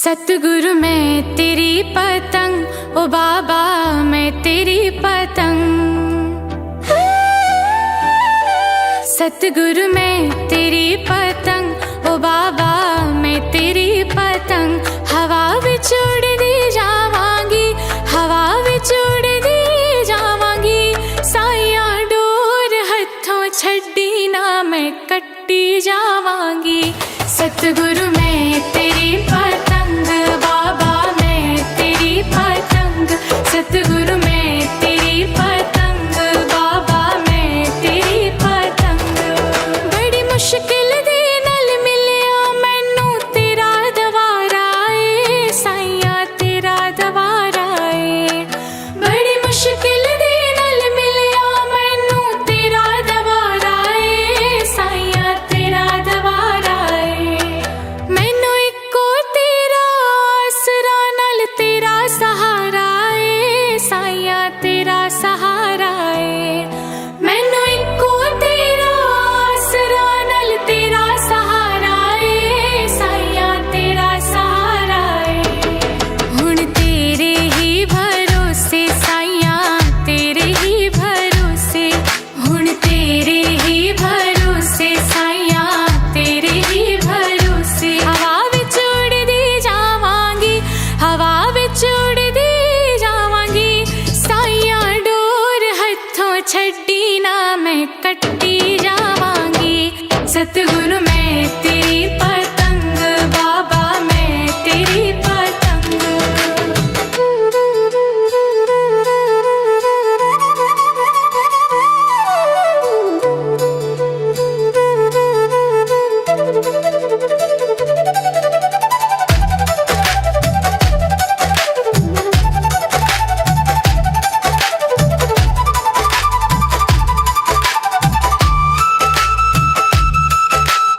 सतगुरु मैं तेरी पतंग, ओ बाबा मैं तेरी पतंग। सतगुरु मैं तेरी पतंग, ओ बाबा मैं तेरी पतंग। हवा विच उड़दी जावांगी, हवा विच उड़दी जावांगी। साइयां डोर हथों छड्डी ना मैं कट्टी जावांगी। सतगुरु मैं तेरी पतंग, बाबा मैं तेरी पतंग। सतगुरु मैं तेरी पतंग, बाबा मैं तेरी पतंग। बड़ी मुश्किल दे नाल मिलिया मैनू तेरा दवारा ए, साइया तेरा दवारा ए। बड़ी मुश्किल दे नाल मिलिया मैनू तेरा दवारा ए, साइया तेरा दवारा ए। मैनू इको तेरा आसरा नाल तेरा सहारा ए, साइया तेरा सहारा ए। मैनू इको तेरा आसरा नाल तेरा सहारा ए, साइया तेरा सहारा ए। हुण तेरे ही भरोसे साइया तेरे ही भरोसे। हुण तेरे ही भरोसे साइया तेरे ही भरोसे। हवा विच उड़दी जावांगी, हवा विच उड़दी जावांगी। साइया डोर हथों छड्डी ना मैं कट्टी जावांगी। सतगुरु मैं तेरी पतंग, बाबा मैं तेरी पतंग।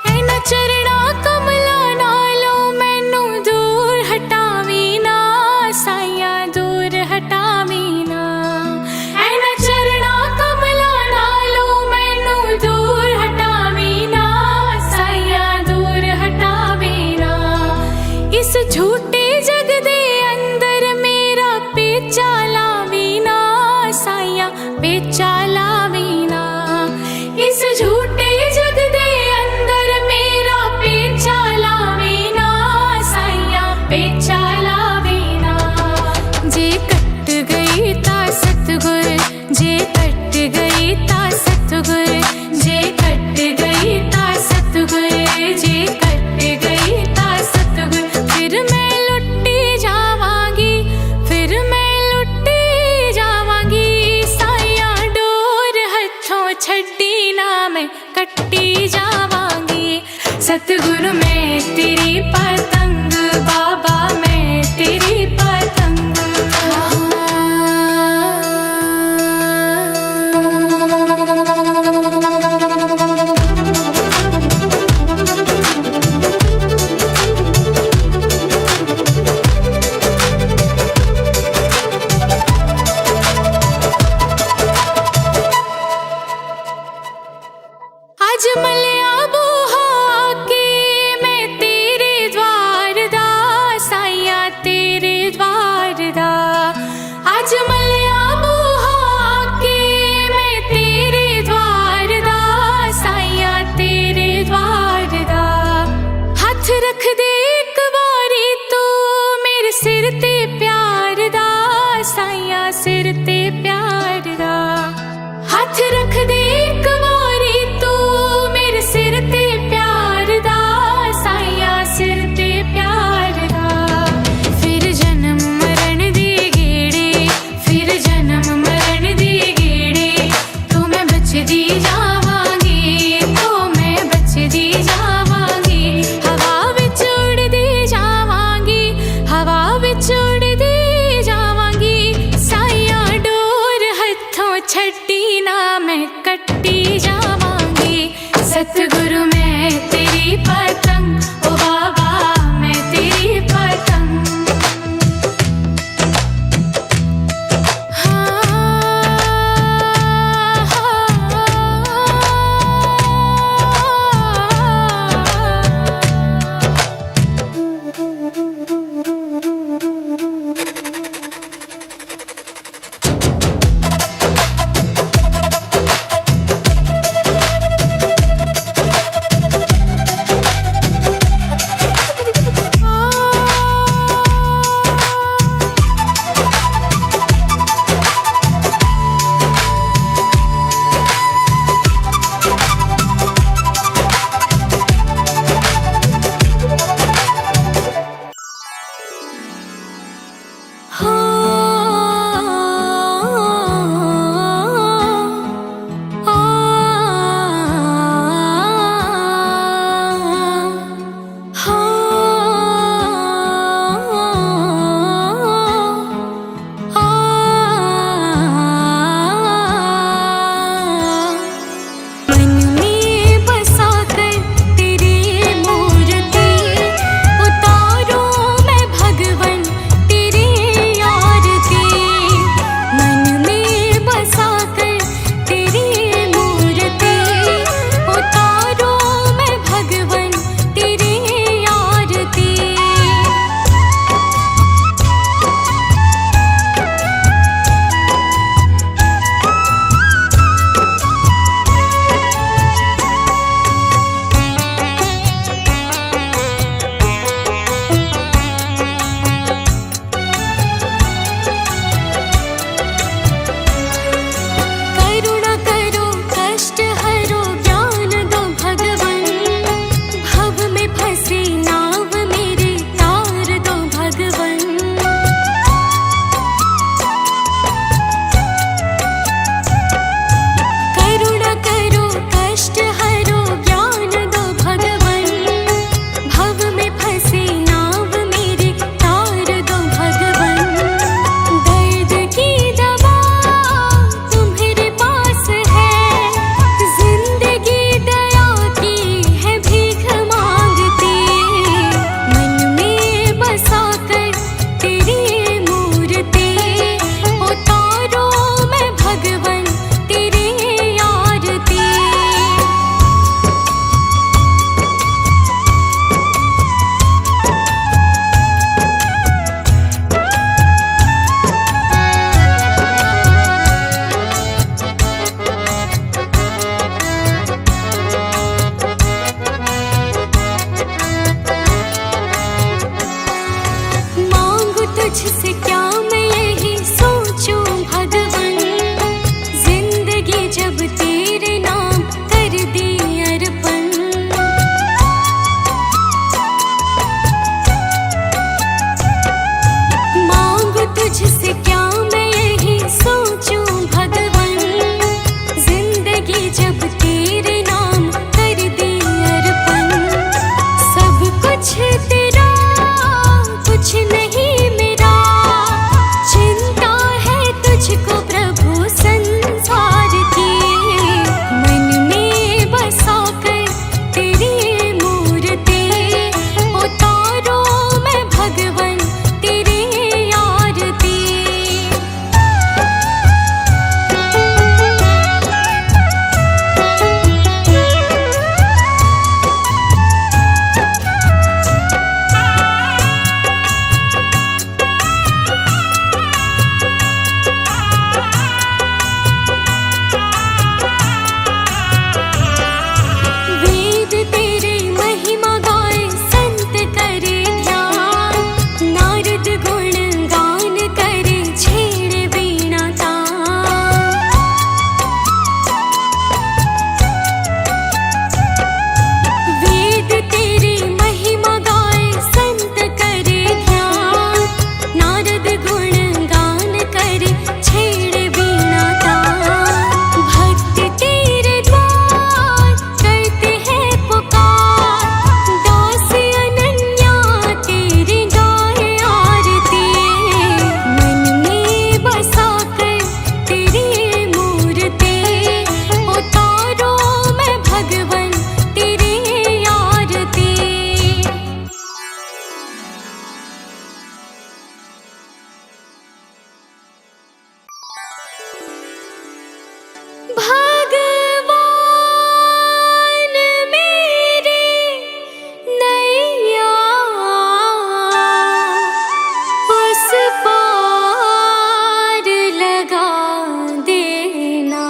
ऐना चरणा कमला नालों मैनू दूर हटावी ना, साइया दूर हटावी ना। ऐना चरणा कमला नालों मैनू दूर हटावी ना, साइया दूर हटावी ना। इस झूठे जग दे अंदर मेरा पेचा लावी ना, साइया पेचा लावी ना। इस झूठे जग दे अंदर मेरा पेचा लावी ना, साइया पेचा लावी ना। जे कट गई ता सतगुर, जे कट गई ता सतगुर। जे कट गई ता सतगुर, जे कट गई ता सतगुर। फिर मैं लुट्टी जावांगी, फिर मैं लुट्टी जावांगी। साइया डोर हथों छड्डी ना मैं कट्टी जावांगी। सतगुरु मैं तेरी पतंग, बाबा मैं तेरी पतंग। आज मलिया बूहा के मैं तेरे द्वार दा, साइया तेरे द्वार दा। आज मलिया बूहा के मैं तेरे द्वार दा, साइया तेरे द्वार दा। हथ रख दे एक बारी तू मेरे सिर ते प्यार दा, साइया सिर ते प्यार दा। हथ रख दे एक बारी तू मेरे सिर ते प्यार दा, साइया सिर ते प्यार दा। फिर जन्म मरण दे गेड़े, फिर जन्म मरण दे गेड़े। तो मैं बचदी जावांगी, तो मैं बचदी जावांगी। हवा विच उड़दी जावांगी, हवा विच उड़दी जावांगी। साइया डोर तुझसे क्या मैं यही सोचूं भगवन, जिंदगी जब तेरे नाम कर दी अर्पण। मांगू तुझसे क्या मैं यही सोचूं भगवन, जिंदगी जब तेरे नाम कर दी अर्पण। सब कुछ तेरा कुछ नहीं मेरा, चिंता है तुझको प्रभु संसार की। मन में बसा कर तेरी मूर्ति, उतारो मैं भगवन तेरी आरती। वेद तेरी महिमा गाए संत करे ध्यान, नारद गुण गान करे छेड़े वीणा तान। वेद तेरी महिमा गाए संत करे ध्यान, नारद गुण गान करे छेड़े वीणा तान। भक्त तेरे द्वार करते हैं पुकार, दास अनन्या तेरी गाए आरती। मन में बसा कर तेरी मूर्ति, उतारो मैं भगवन तेरी आरती। भगवान मेरे नैया उस पार लगा देना।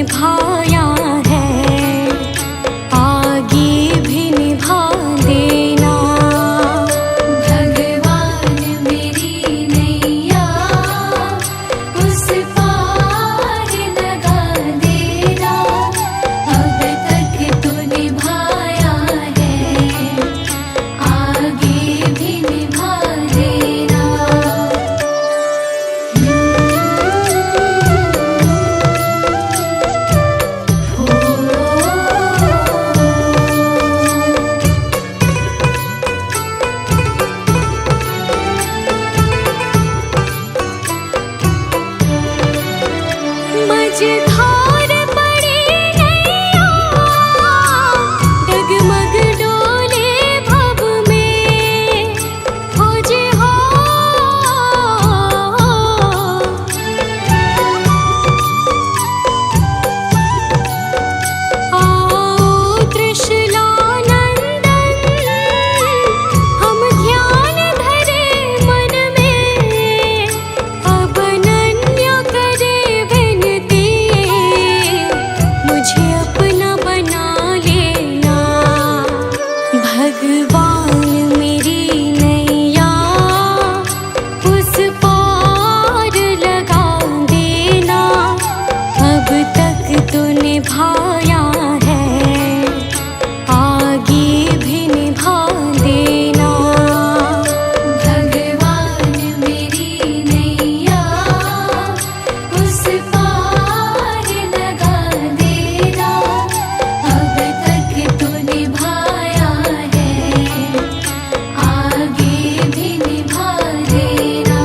निभाया है, आगे भी निभा देना। भगवान मेरी नैया उस पार लगा देना, अब तक तो निभाया है, आगे भी निभा देना। मझधार पड़ी नैया, डगमग डोले भव में, खोजे हो आओ त्रिशूलानंदन, हम ध्यान धरे मन में, अब अनन्य करे विनती, मुझे अपना बना लेना। भगवान मेरी नैया उस पार लगा देना, अब तक तो निभाया है, आगे भी निभा देना। भगवान मेरी नैया उस पार लगा देना, अब तक तो निभाया है, आगे भी निभा देना।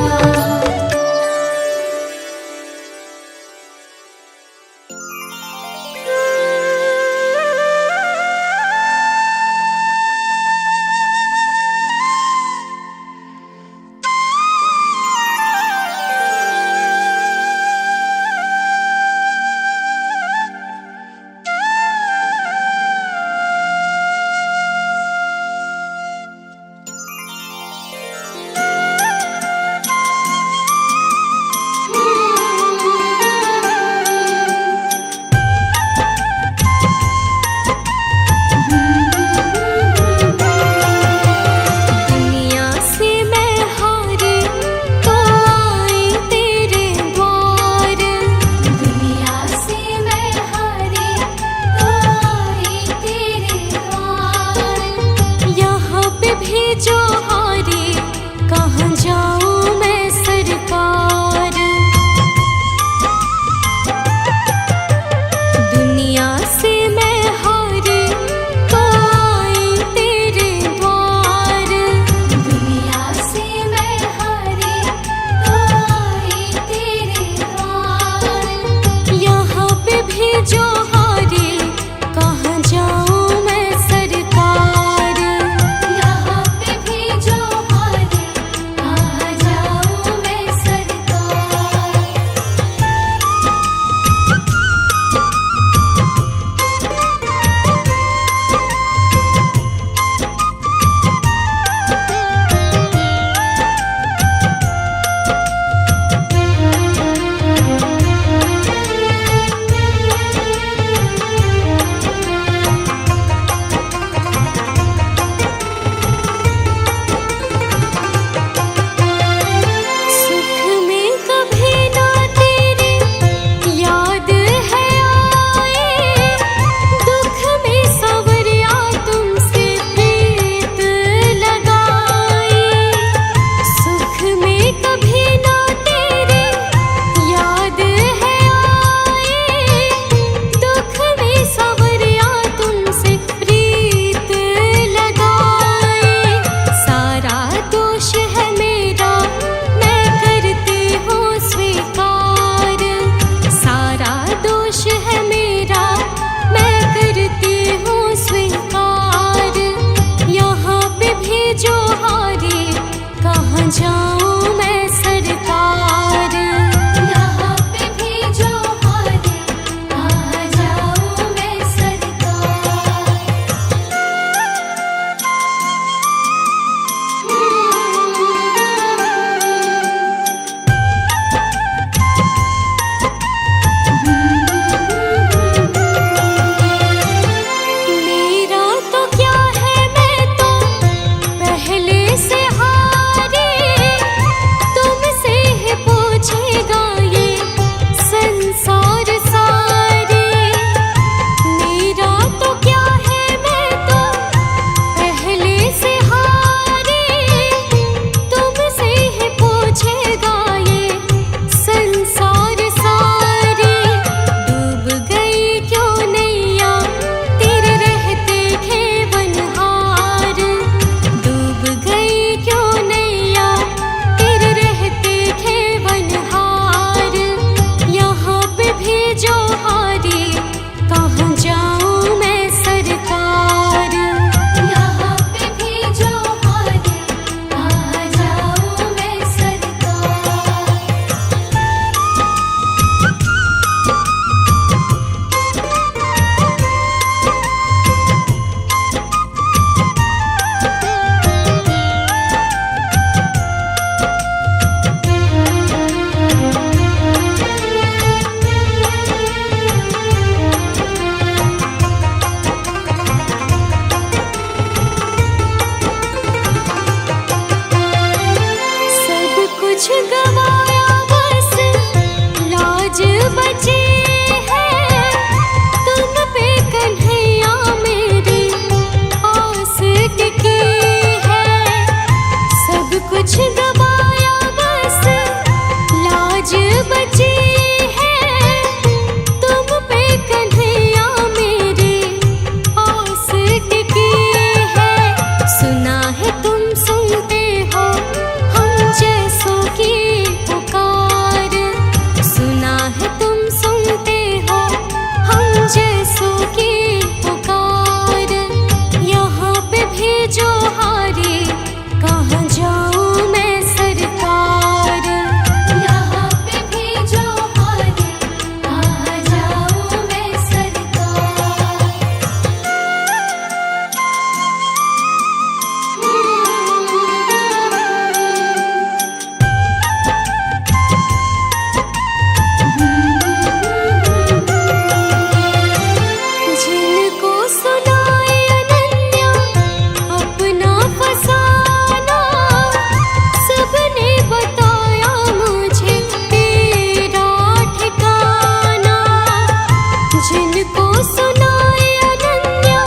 जिनको सुनाए अनन्या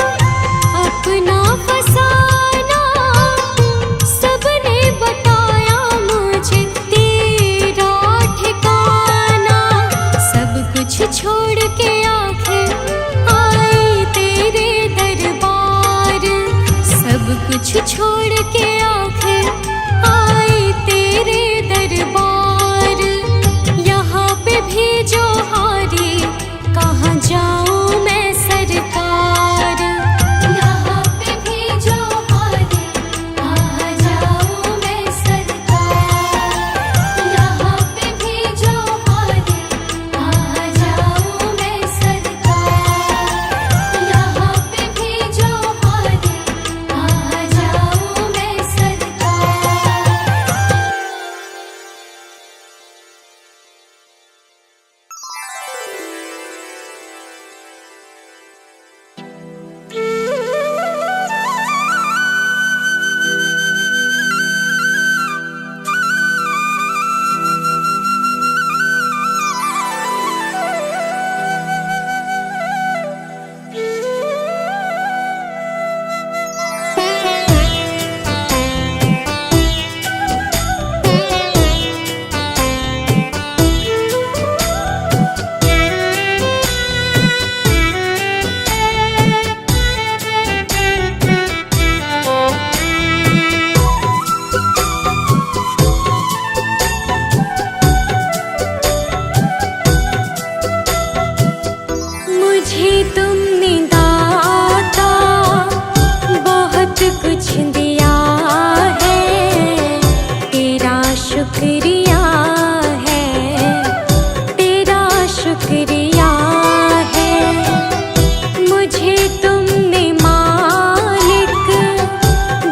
अपना फसाना, सबने बताया मुझे तेरा ठिकाना। सब कुछ छोड़ के आखिर आई तेरे दरबार, सब कुछ छोड़ के आखिर आई तेरे दरबार। यहाँ पे भी जो हारी कहाँ जाऊँ मैं सरकार, यहाँ पे भी जो हारी कहाँ जाऊँ मैं सरकार, यहाँ पे भी जो हारी कहाँ जाऊँ मैं सरकार, यहाँ पे भी जो हारी कहाँ जाऊँ मैं सरकार। मुझे तुमने दाता बहुत कुछ दिया है, तेरा शुक्रिया है, तेरा शुक्रिया है। मुझे तुमने मालिक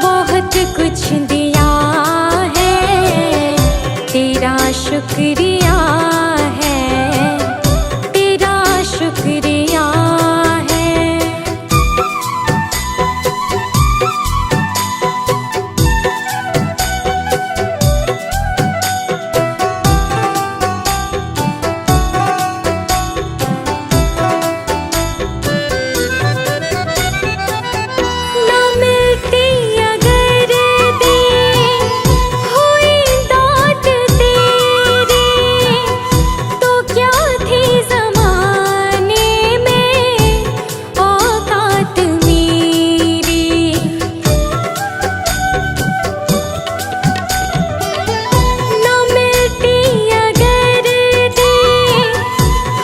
बहुत कुछ दिया है, तेरा शुक्रिया है, तेरा शुक्रिया है। ना मिलती अगर दी हुई दात तेरी, तो क्या थी ज़माने में औकात मेरी। ना मिलती अगर दी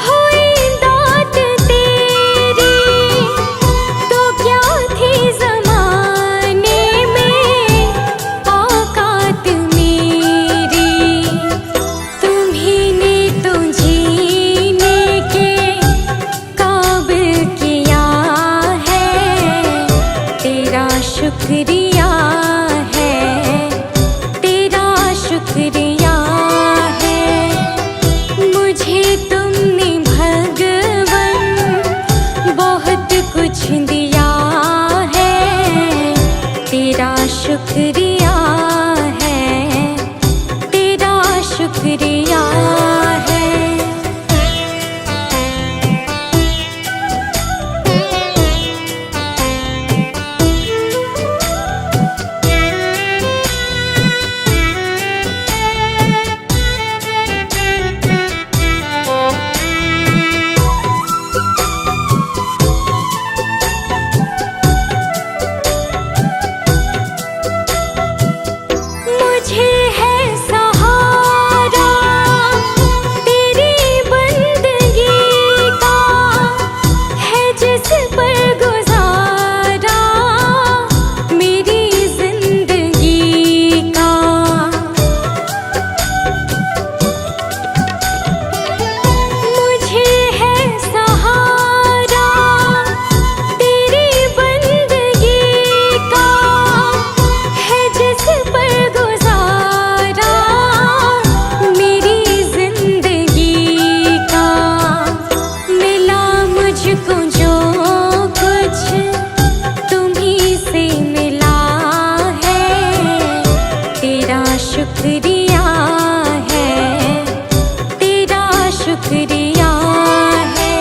हुई दात तेरी, तो क्या थी ज़माने में औकात मेरी। तुम्ही ने तो जीने के काबिल किया है, तेरा शुक्रिया है, तेरा शुक्रिया है। मुझे तुमने भगवन बहुत कुछ दिया है, तेरा शुक्रिया है, तेरा शुक्रिया है। मुझे है सहारा तेरी बंदगी का, है जिस पर गुजारा मेरी जिंदगी का। मुझे है सहारा तेरी बंदगी का, है जिस पर गुजारा मेरी जिंदगी का। मिला मुझको जो कुछ तुम्ही से मिला है, तेरा शुक्रिया है, तेरा शुक्रिया है।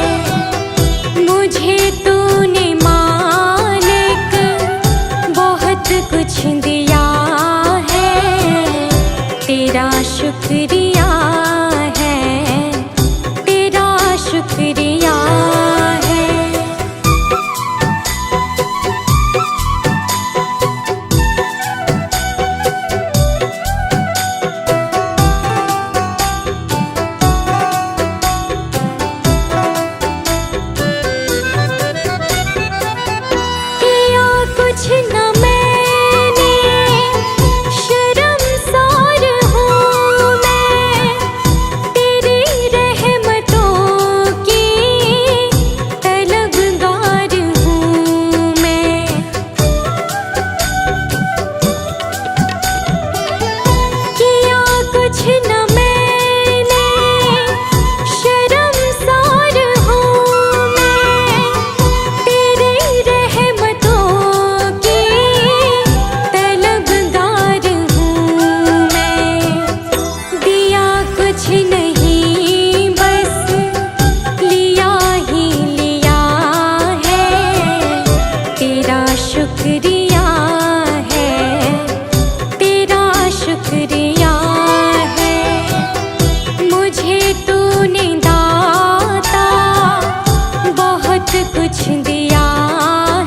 कुछ दिया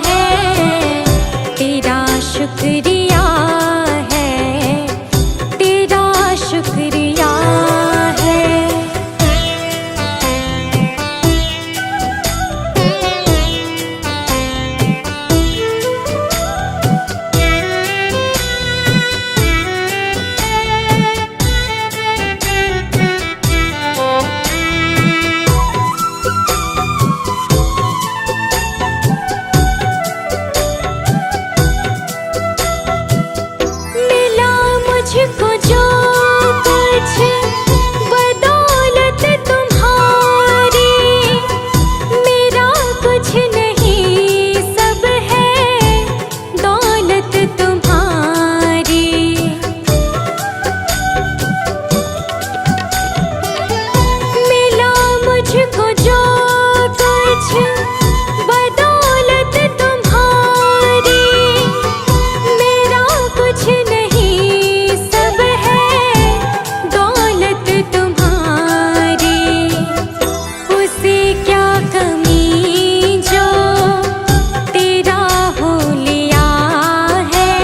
है, तेरा शुक्रिया है, तेरा शुक्रिया है। मिला मुझको जो कुछ बदौलत तुम्हारी, मेरा कुछ नहीं सब है दौलत तुम्हारी। मिला मुझको जो कुछ बदौलत तुम्हारी, मेरा कुछ नहीं सब है दौलत तुम्हारी। उसे क्या कमी जो तेरा हो लिया है,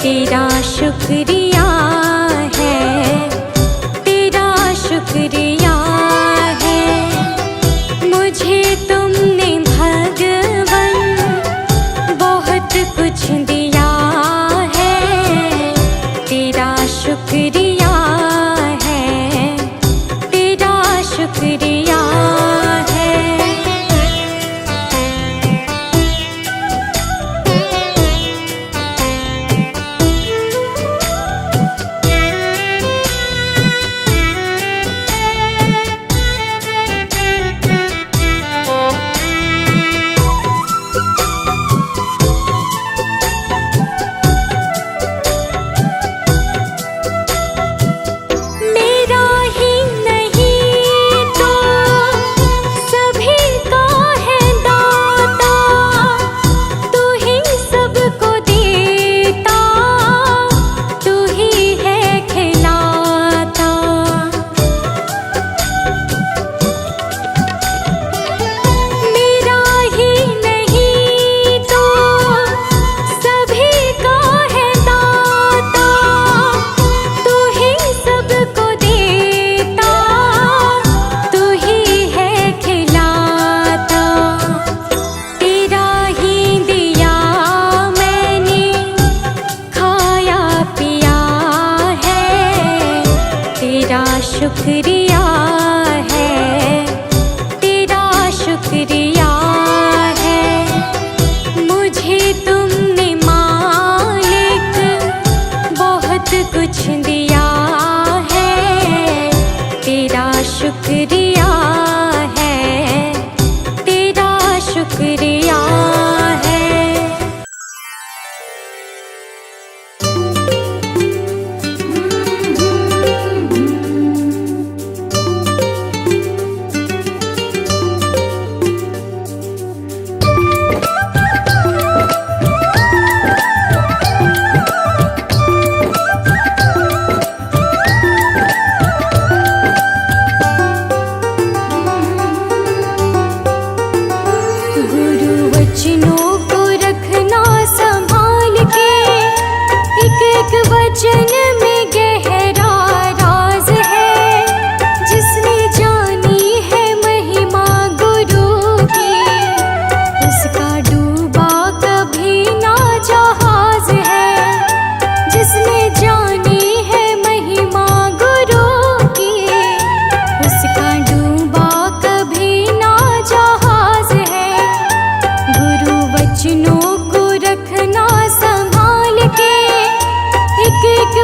तेरा शुक्रिया है, तेरा शुक्रिया है। मुझे तुमने भगवन बहुत कुछ दिया है, तेरा शुक्रिया है, तेरा शुक्रिया है। मेरा ही नहीं तो सभी का है दाता, तू ही सबको देता, तू ही है खिलाता। मेरा ही नहीं तो सभी का है दाता, तू ही सबको देता, तू ही है खिलाता। तेरा ही दिया मैंने खाया पिया है, तेरा शुक्रिया है, तेरा शुक्रिया है। मुझे तुमने मालिक बहुत कुछ दिया है, तेरा शुक्रिया है, तेरा शुक्रिया है। गुरु वचनों को रखना संभाल के, एक एक वचन में गहरा राज है। जिसने जानी है महिमा गुरु की, उसका डूबा कभी ना जहाज है। जिसने जानी है महिमा गुरु की, उसका डूबा कभी ना जहाज है। गुरु वचनों को रखना संभाल के, एक एक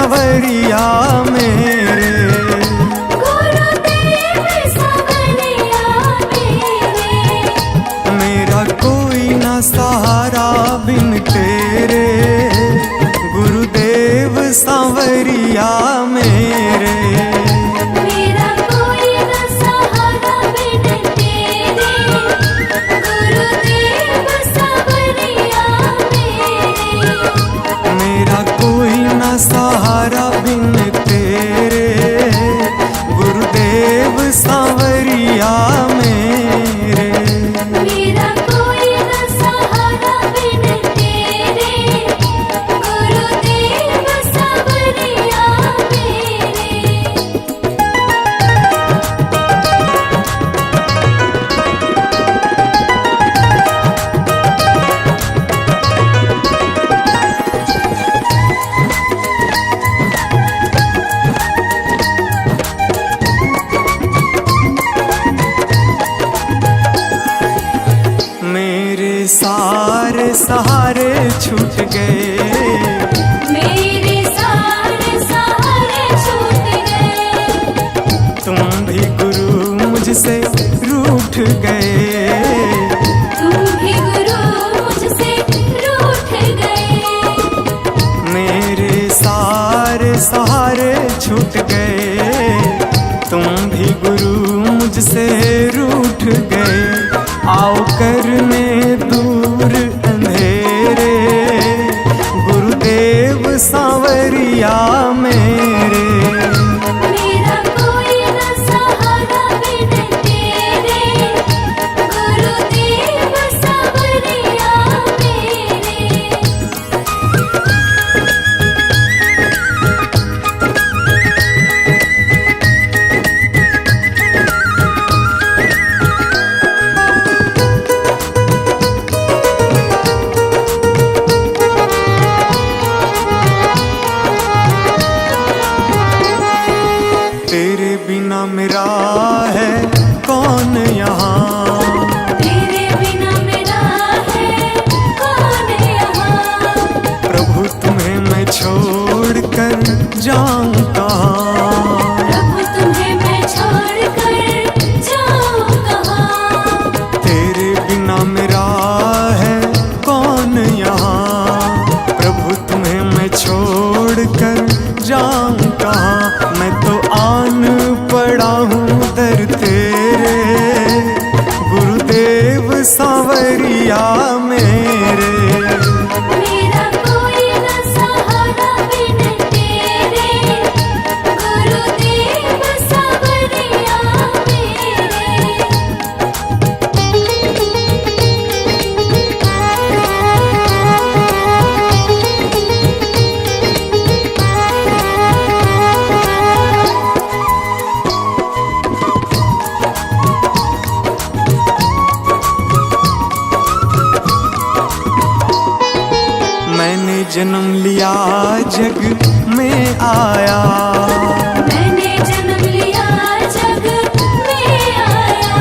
सांवरिया मेरे, गुरुदेव सांवरिया मेरे। मेरा कोई ना सहारा बिन तेरे, गुरुदेव सांवरिया मेरे। मेरा कोई न सहारा बिन तेरे, गुरुदेव सांवरिया मेरे। मेरा कोई ना सहारा बिन तेरे, गुरुदेव सांवरिया मेरे। मेरा कोई न सहारा बिन तेरे, गुरुदेव सांवरिया मेरे। मेरे सारे सहारे छूट गए, मेरे सारे सहारे छूट गए। तुम भी गुरु मुझसे रूठ गए, तुम भी गुरु मुझसे रूठ गए। मेरे सारे सहारे छूट गए, तुम भी गुरु मुझसे रूठ गए। आओ करने दूर अंधेरे, गुरुदेव सांवरिया मेरे। मेरा कोई न सहारा बिन तेरे, गुरुदेव सांवरिया मेरे। तेरे बिना मेरा है कौन यहाँ, तेरे बिना मेरा है कौन यहाँ। प्रभु तुम्हें मैं छोड़ कर जाऊं कहाँ। प्रभु तुम्हें मैं छोड़ कर जाऊं कहाँ। तेरे बिना मेरा है कौन यहाँ, प्रभु तुम्हें मैं छोड़ कर जाऊं कहाँ। मैं तो आन पड़ा हूँ दर तेरे, गुरुदेव सांवरिया मेरे। मेरा कोई न सहारा बिन तेरे, गुरुदेव सांवरिया मेरे। मैंने जन्म लिया जग में आया, मैंने जन्म लिया जग में आया।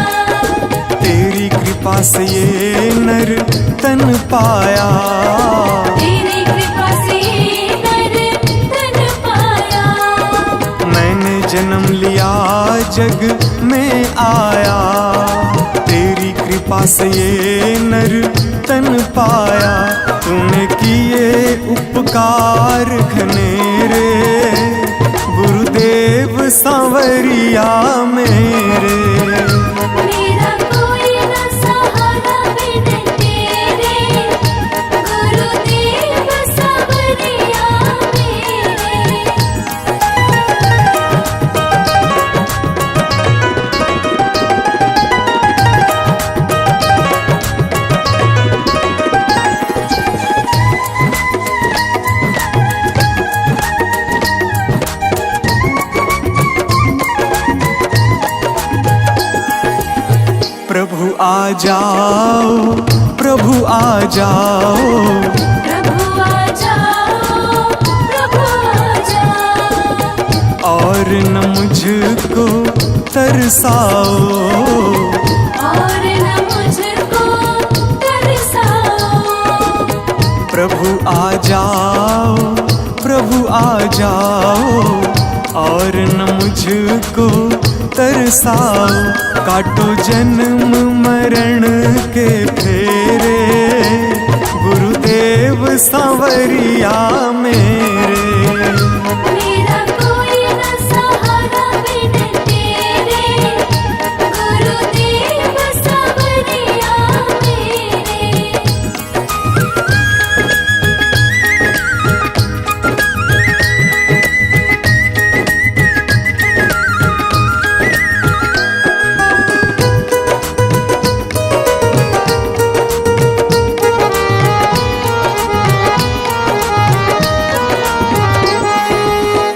तेरी कृपा से ये नर तन पाया। तेरी कृपा से नर तन पाया। मैंने जन्म लिया जग में आया, तेरी कृपा से ये नर तन पाया। तूने किए उपकार घनेरे, गुरुदेव सांवरिया मेरे। मेरा कोई न सहारा बिन तेरे, गुरुदेव सांवरिया मेरे। प्रभु आ जाओ, प्रभु आ जाओ, प्रभु आ जाओ, प्रभु आ जाओ। और न मुझको तरसाओ, और न मुझको तरसाओ। प्रभु आ जाओ, प्रभु आ जाओ और न मुझको तरसाओ। काटो जन्म मरण के फेरे, गुरुदेव सांवरिया मेरे। मेरा कोई न सहारा बिन तेरे, गुरुदेव सांवरिया मेरे।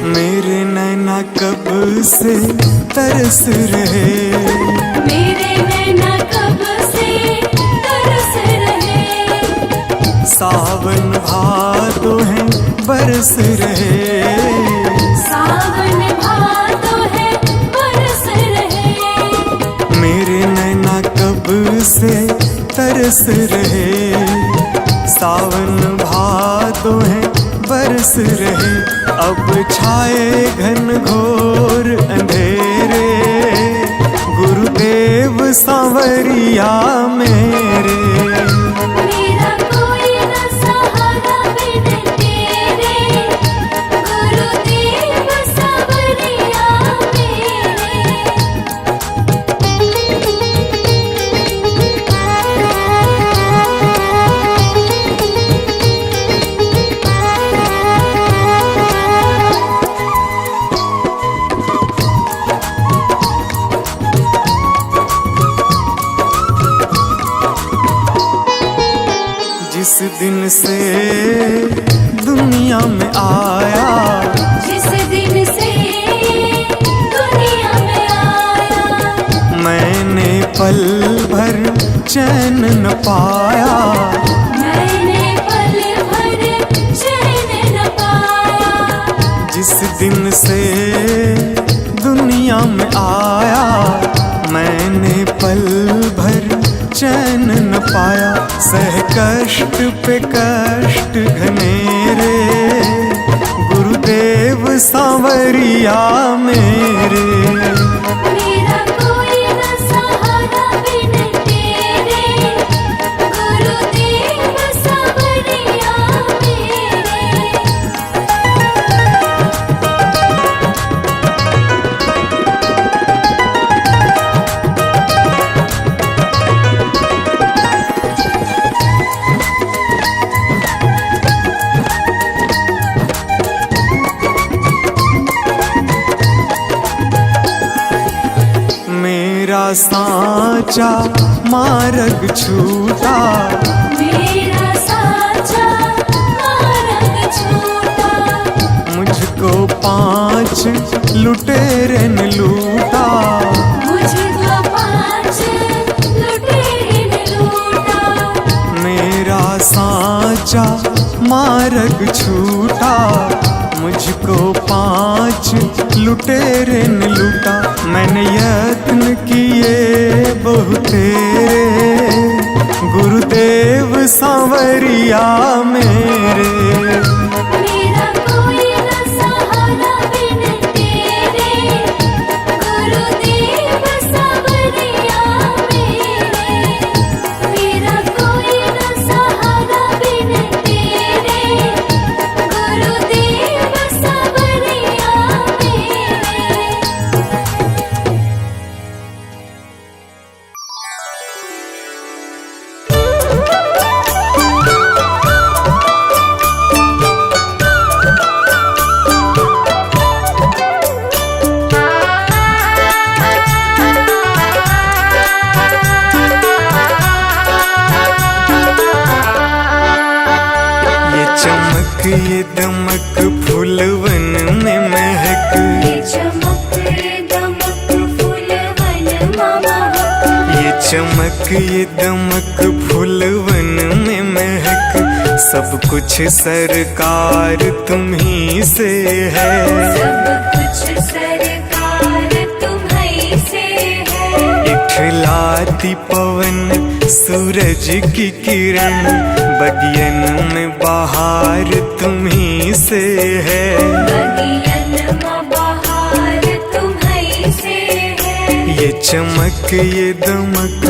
मेरे नैना कब से तरस रहे, मेरे नैना कब से तरस रहे। सावन भादो है बरस रहे, सावन भादो है बरस रहे। मेरे नैना कब से तरस रहे। सावन भादो है बरस रहे। अब छाए घन घोर अंधेरे, गुरुदेव सांवरिया मेरे। मेरा कोई न सहारा बिन तेरे, गुरुदेव सांवरिया जिस दिन से दुनिया में आया, जिस दिन से दुनिया में आया। मैंने पल भर चैन न पाया। मैंने पल भर चैन न पाया। जिस दिन से दुनिया में आया, मैंने पल भर चैन न पाया। सह कष्ट पे कष्ट घनेरे, गुरुदेव सांवरिया मेरे। मेरा कोई न सहारा बिन तेरे, गुरुदेव सांवरिया मेरे। मेरा साचा मार्ग छूटा, मेरा साचा मार्ग छूटा। मुझको 5 लुटेरे ने लूटा। मुझको 5 लुटेरे ने लूटा। मेरा साचा मार्ग छूटा, मुझको 5 लुटेरे ने लूटा। मैंने यत्न किए बहुतेरे, गुरुदेव सांवरिया मेरे। मेरा कोई न सहारा बिन तेरे, गुरुदेव सांवरिया मेरे। मेरा कोई न सहारा बिन तेरे, गुरुदेव सांवरिया मेरे। ये दमक फूलवन में महक, ये चमक दमक फूलवन महक। ये चमक ये दमक फूलवन में महक। सब कुछ सरकार तुम्ही से है, सब कुछ सरकार तुम्ही से है। इठलाती पवन सूरज की किरण, बगियन में बहार तुम्ही से है। बगियन में बहार तुम्ही से है। ये चमक ये दमक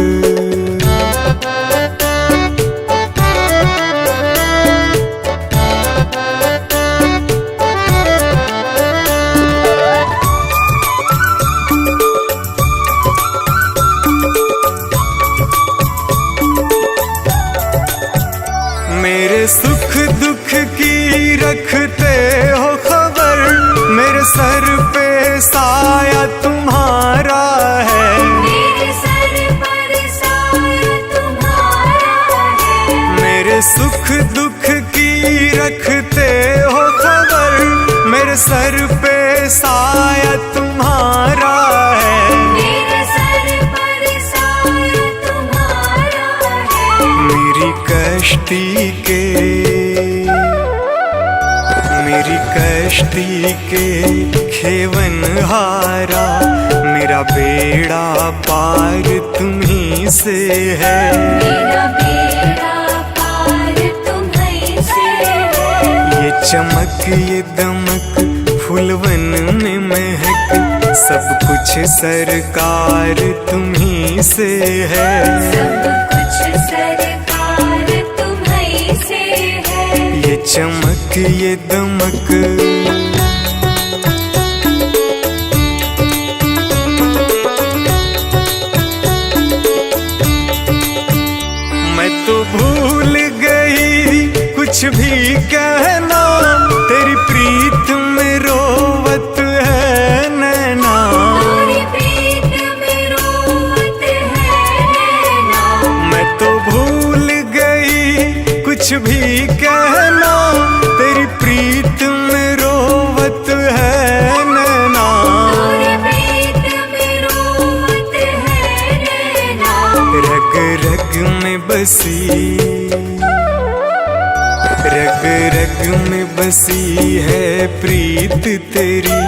मेरे सुख दुख की रखते हो खबर, मेरे सर पे साया तुम्हारा है। मेरे सर पर साया तुम्हारा है। मेरे सुख दुख की रखते हो खबर, मेरे सर पे साया तुम्हारा है। मेरे सर पर साया तुम्हारा है। मेरी कश्ती के खेवन हारा, मेरा बेड़ा पार तुम्ही से है। मेरा बेड़ा पार तुम्ही से है। ये चमक ये दमक फूलवन में महक, सब कुछ सरकार तुम्ही से है। सब कुछ सरकार तुम्ही से है। ये चमक ये दमक मैं तो भूल गई कुछ भी कहना, तेरी प्रीत में रोवत है नैना। तेरी प्रीत में रोवत है नैना। मैं तो भूल गई कुछ भी कहना, तेरी प्रीत में रोवत है नैना। तेरी प्रीत में रोवत है नैना। रग रग में बसी, रग रग में बसी है प्रीत तेरी,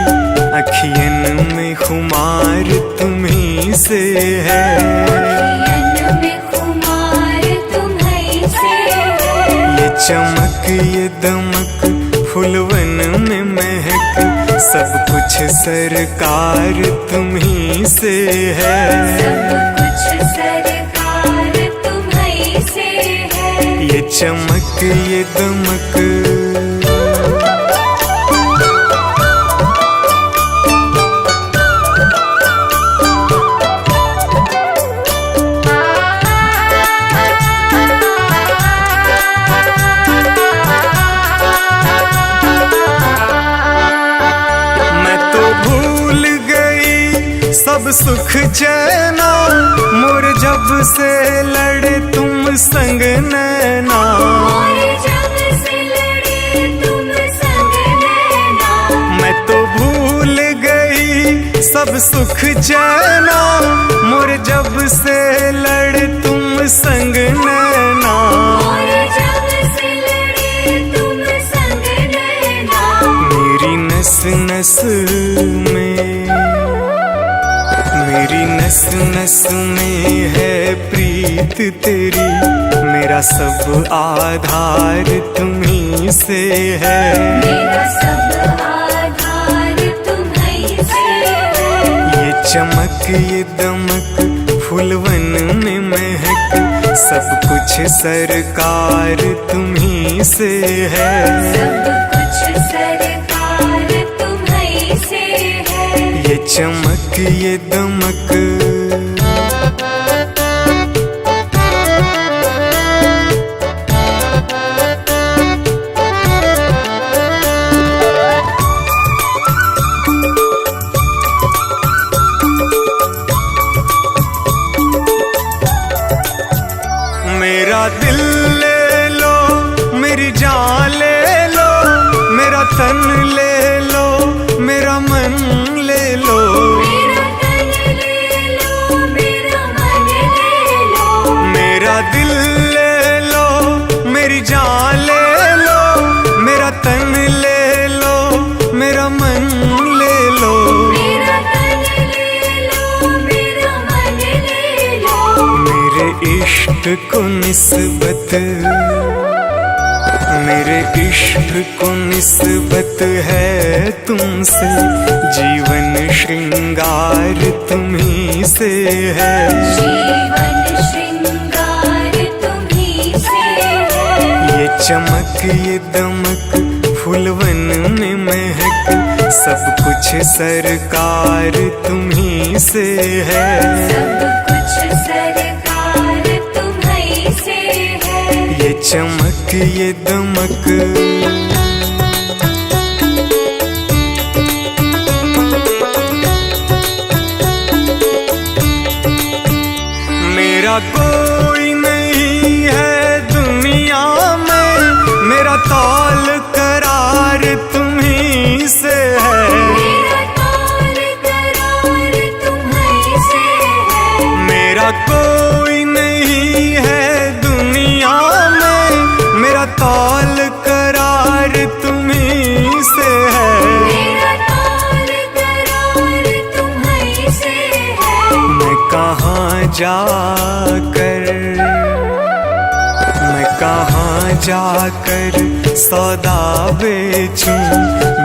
अखियन में खुमार तुम्ही से है। अखियन में खुमार तुम्ही से है। ये चमक ये दमक फूलवन में महक, सब कुछ सरकार तुम्ही से है। सब कुछ सरकार तुम्ही से है। ये चमक ये दमक सब सुख चैना, मोर जब से लड़े तुम संग नैना। मोर जब से लड़े तुम संग नैना। मैं तो भूल गई सब सुख चैना, मोर जब से लड़े तुम संग नैना। मोर जब से लड़े तुम संग नैना। मेरी नस नस में, मेरी नस नस में है प्रीत तेरी, मेरा सब आधार तुम्ही से है। मेरा सब आधार तुम्ही से है। ये चमक ये दमक फूलवन में महक, सब कुछ सरकार तुम्ही से है। सब कुछ सरकार तुम्ही से है। ये चमक ये दमक मेरा दिल ले लो, मेरी जान ले लो, मेरा तन ले लो, मेरा मन ले लो। मेरा तन ले लो, इश्क को निस्बत, मेरे इश्क को निस्बत है तुमसे, जीवन श्रृंगार तुम्ही से है, जीवन श्रृंगार तुम्ही से है। ये चमक ये दमक फूलवन में महक, सब कुछ सरकार तुम्ही से है, सब कुछ सरकार तुम्ही से है। ये चमक ये दमक। मेरा कोई नहीं है दुनिया में, मेरा तौल करार तुम्ही से है, मेरा तौल करार तुम्ही से है। मेरा कोई नहीं है दुनिया में, मेरा तौल करार तुम्ही से है, मेरा तौल करार तुम्ही से है। मैं कहाँ जाकर, मैं कहाँ जाकर सौदा बेचूं,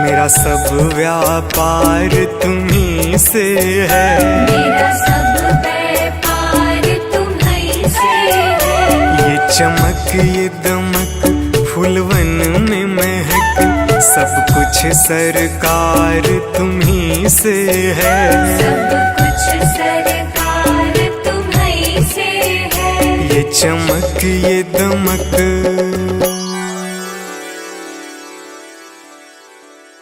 मेरा सब व्यापार तुम्ही से है, मेरा सब व्यापार तुम्ही से है। ये चमक ये दमक फूलवन में महक, सब कुछ सरकार तुम्ही से है, सब कुछ सरकार तुम्ही से है। ये चमक ये दमक।